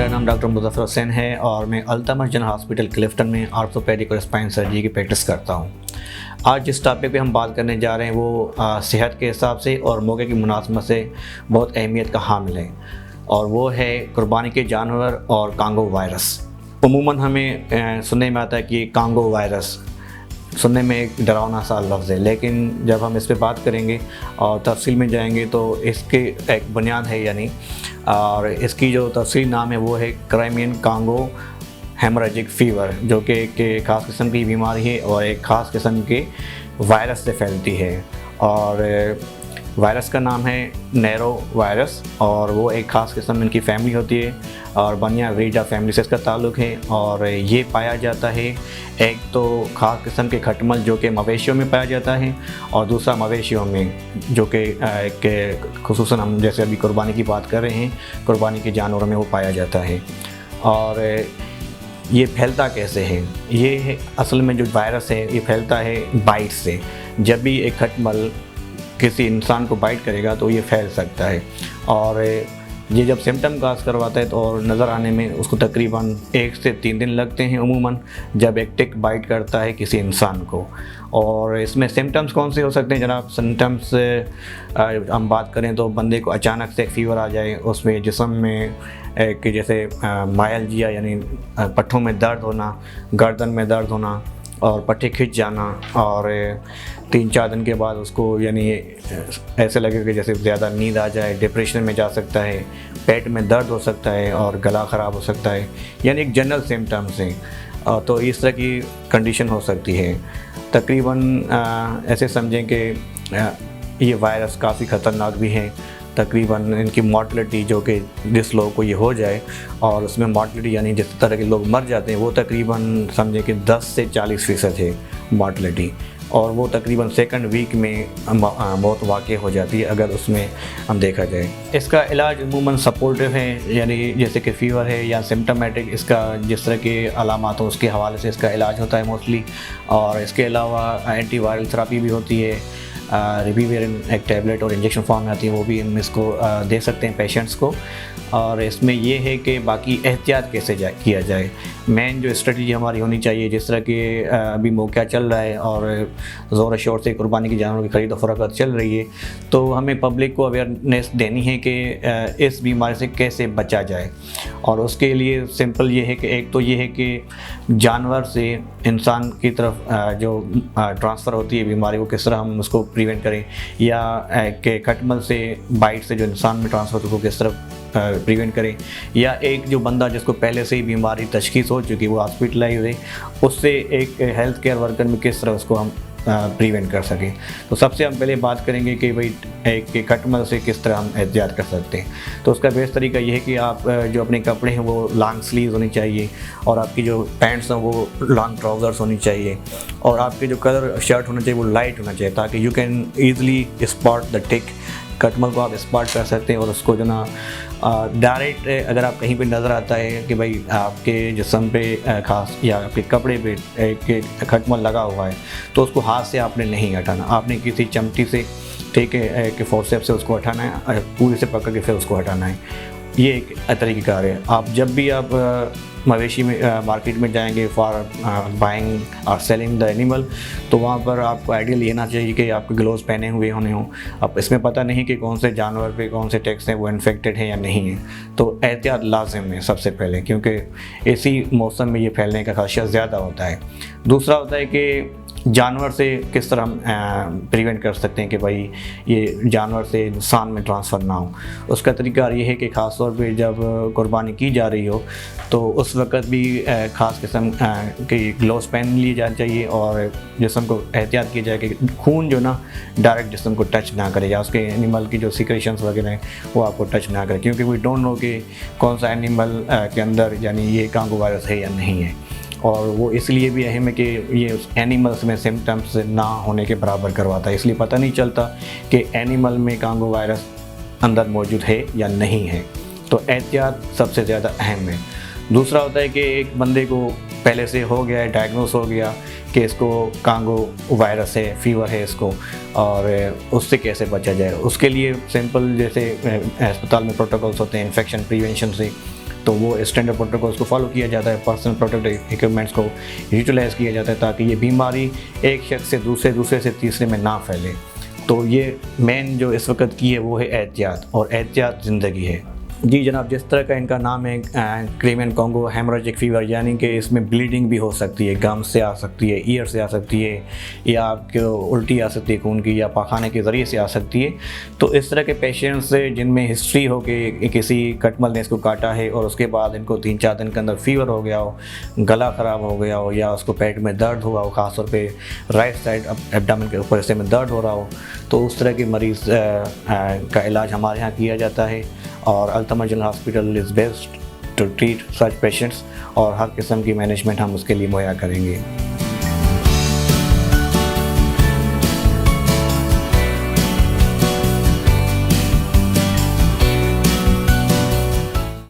मेरा नाम डॉक्टर मुज़फ़्फ़र हुसैन है और मैं अल्तमश जनरल हॉस्पिटल क्लिफ्टन में ऑर्थोपेडिक और स्पाइन सर्जरी की प्रैक्टिस करता हूँ। आज जिस टॉपिक पे हम बात करने जा रहे हैं वो सेहत के हिसाब से और मौके की मुनासबत से बहुत अहमियत का हामिल है और वो है कुर्बानी के जानवर और कांगो वायरस। उमूमन हमें सुनने में आता है कि कांगो वायरस सुनने में एक डरावना सा लफ्ज़ है, लेकिन जब हम इस पर बात करेंगे और तफसील में जाएंगे तो इसके एक बुनियाद है यानी और इसकी जो तफसीली नाम है वो है क्राइमियन कांगो हेमोरेजिक फ़ीवर, जो कि एक ख़ास किस्म की बीमारी है और एक ख़ास किस्म के वायरस से फैलती है। और वायरस का नाम है नैरो वायरस और वो एक ख़ास किस्म इनकी फैमिली होती है और बनिया वीजा फैमिली से इसका ताल्लुक़ है। और ये पाया जाता है एक तो ख़ास किस्म के खटमल जो कि मवेशियों में पाया जाता है और दूसरा मवेशियों में जो कि खुसूसन हम जैसे अभी कुर्बानी की बात कर रहे हैं, कुर्बानी के जानवरों में वो पाया जाता है। और ये फैलता कैसे है? ये असल में जो वायरस है ये फैलता है बाइट से। जब भी एक खटमल किसी इंसान को बाइट करेगा तो ये फैल सकता है और ये जब सिम्टम काज करवाता है तो और नज़र आने में उसको तकरीबन 1 से 3 दिन लगते हैं उमूमन, जब एक टिक बाइट करता है किसी इंसान को। और इसमें सिम्टम्स कौन से हो सकते हैं जनाब? सिम्टम्स हम बात करें तो बंदे को अचानक से फ़ीवर आ जाए, उसमें जिस्म में कि जैसे मायलजिया यानी पट्ठों में दर्द होना, गर्दन में दर्द होना और पट्टे खिंच जाना और 3-4 दिन के बाद उसको यानी ऐसे लगेगा कि जैसे ज़्यादा नींद आ जाए, डिप्रेशन में जा सकता है, पेट में दर्द हो सकता है और गला ख़राब हो सकता है, यानी एक जनरल सिम्टम्स हैं। तो इस तरह की कंडीशन हो सकती है। तकरीबन ऐसे समझें कि ये वायरस काफ़ी ख़तरनाक भी है। तकरीबन इनकी मॉर्टलिटी जो कि जिस लोगों को ये हो जाए और उसमें मॉर्टलिटी यानी जिस तरह के लोग मर जाते हैं वो तकरीबन समझें कि 10 से 40% है मॉर्टलिटी और वो तकरीबन सेकंड वीक में मौत वाक़ई हो जाती है अगर उसमें हम देखा जाए। इसका इलाज अमूमन सपोर्टिव है, यानी जैसे कि फ़ीवर है या सिम्टमेटिक इसका जिस तरह के अलामात हो उसके हवाले से इसका इलाज होता है मोस्टली। और इसके अलावा एंटीवायरल थेरेपी भी होती है, रिबीवेरिन एक टैबलेट और इंजेक्शन फॉर्म में आती है, वो भी हम इसको दे सकते हैं पेशेंट्स को। और इसमें ये है कि बाकी एहतियात कैसे किया जाए। मेन जो स्ट्रेटजी हमारी होनी चाहिए, जिस तरह के अभी मौका चल रहा है और ज़ोर शोर से कुर्बानी के जानवरों की ख़रीद और फ़रोख्त चल रही है, तो हमें पब्लिक को अवेयरनेस देनी है कि इस बीमारी से कैसे बचा जाए। और उसके लिए सिंपल ये है कि एक तो ये है कि जानवर से इंसान की तरफ जो ट्रांसफ़र होती है बीमारी को किस तरह हम उसको प्रिवेंट करें, या कि खटमल से बाइट से जो इंसान में ट्रांसफ़र होती है वो किस तरह प्रिवेंट करें, या एक जो बंदा जिसको पहले से ही बीमारी तशख़ीस हो चुकी है वो हॉस्पिटलाइज है, उससे एक हेल्थ केयर वर्कर में किस तरह उसको हम प्रिवेंट कर सकें। तो सबसे हम पहले बात करेंगे कि भाई एक खटमल से किस तरह हम एहतियात कर सकते हैं। तो उसका बेस्ट तरीका ये है कि आप जो अपने कपड़े हैं वो लॉन्ग स्लीव्स होनी चाहिए और आपकी जो पैंट्स हैं वो लॉन्ग ट्राउज़र्स होनी चाहिए और आपके जो कलर शर्ट होना चाहिए वो लाइट होना चाहिए ताकि you can easily spot the tick. खटमल को आप स्पॉट कर सकते हैं और उसको जो ना डायरेक्ट अगर आप कहीं पे नज़र आता है कि भाई आपके जिस्म पे खास या आपके कपड़े पे एक खटमल लगा हुआ है तो उसको हाथ से आपने नहीं हटाना, आपने किसी चमटी से ठीक है कि फोर्सेप्स से उसको हटाना है, पूरी से पकड़ के फिर उसको हटाना है। ये एक तरीक़ाकार है। आप जब भी आप मवेशी में मार्केट में जाएंगे फॉर बाइंग और सेलिंग द एनिमल, तो वहाँ पर आपको आइडिया लेना चाहिए कि आपके ग्लोव्स पहने हुए होने हों। अब इसमें पता नहीं कि कौन से जानवर पे कौन से टैक्स हैं वो इन्फेक्टेड है या नहीं है, तो एहतियात लाजिम है सबसे पहले, क्योंकि इसी मौसम में ये फैलने का खदशा ज़्यादा होता है। दूसरा होता है कि जानवर से किस तरह हम प्रिवेंट कर सकते हैं कि भाई ये जानवर से इंसान में ट्रांसफ़र ना हो। उसका तरीका ये है कि ख़ास तौर पे जब कुर्बानी की जा रही हो तो उस वक़्त भी ख़ास किस्म के ग्लोव्स पहन लिए जाने चाहिए और जिस्म को एहतियात की जाए कि खून जो ना डायरेक्ट जिस्म को टच ना करे या उसके एनिमल की जो सिक्रेशंस वगैरह हैं वो आपको टच ना करे, क्योंकि वी डोंट नो कि कौन सा एनिमल के अंदर यानी ये कांगो वायरस है या नहीं है। और वो इसलिए भी अहम है कि ये उस एनिमल्स में सिम्टम्स ना होने के बराबर करवाता है, इसलिए पता नहीं चलता कि एनिमल में कांगो वायरस अंदर मौजूद है या नहीं है। तो एहतियात सबसे ज़्यादा अहम है। दूसरा होता है कि एक बंदे को पहले से हो गया है, डायग्नोस हो गया कि इसको कांगो वायरस है, फ़ीवर है इसको, और उससे कैसे बचा जाए। उसके लिए सिंपल जैसे अस्पताल में प्रोटोकॉल्स होते हैं इन्फेक्शन प्रिवेंशन से, तो वो स्टैंडर्ड प्रोटोकॉल्स को फॉलो किया जाता है, पर्सनल प्रोटेक्टिव इक्विपमेंट्स को यूटिलाइज़ किया जाता है ताकि ये बीमारी एक शख्स से दूसरे से तीसरे में ना फैले। तो ये मेन जो इस वक्त की है वो है एहतियात, और एहतियात ज़िंदगी है। जी जनाब, जिस तरह का इनका नाम है क्रिमियन कॉन्गो हेमोरेजिक फीवर, यानी कि इसमें ब्लीडिंग भी हो सकती है, गम से आ सकती है, ईयर से आ सकती है, या आपको उल्टी आ सकती है खून की, या पाखाने के ज़रिए से आ सकती है। तो इस तरह के पेशेंट्स से जिनमें हिस्ट्री हो कि किसी कटमल ने इसको काटा है और उसके बाद इनको 3-4 दिन के अंदर फीवर हो गया हो, गला ख़राब हो गया हो, या उसको पेट में दर्द हुआ हो, ख़ासतौर पे राइट साइड एब्डोमेन के ऊपर हिस्से में दर्द हो रहा हो, तो उस तरह के मरीज़ का इलाज हमारे यहाँ किया जाता है। और Altamash general hospital is best to treat such patients, और हर किस्म की मैनेजमेंट हम उसके लिए मुहैया करेंगे।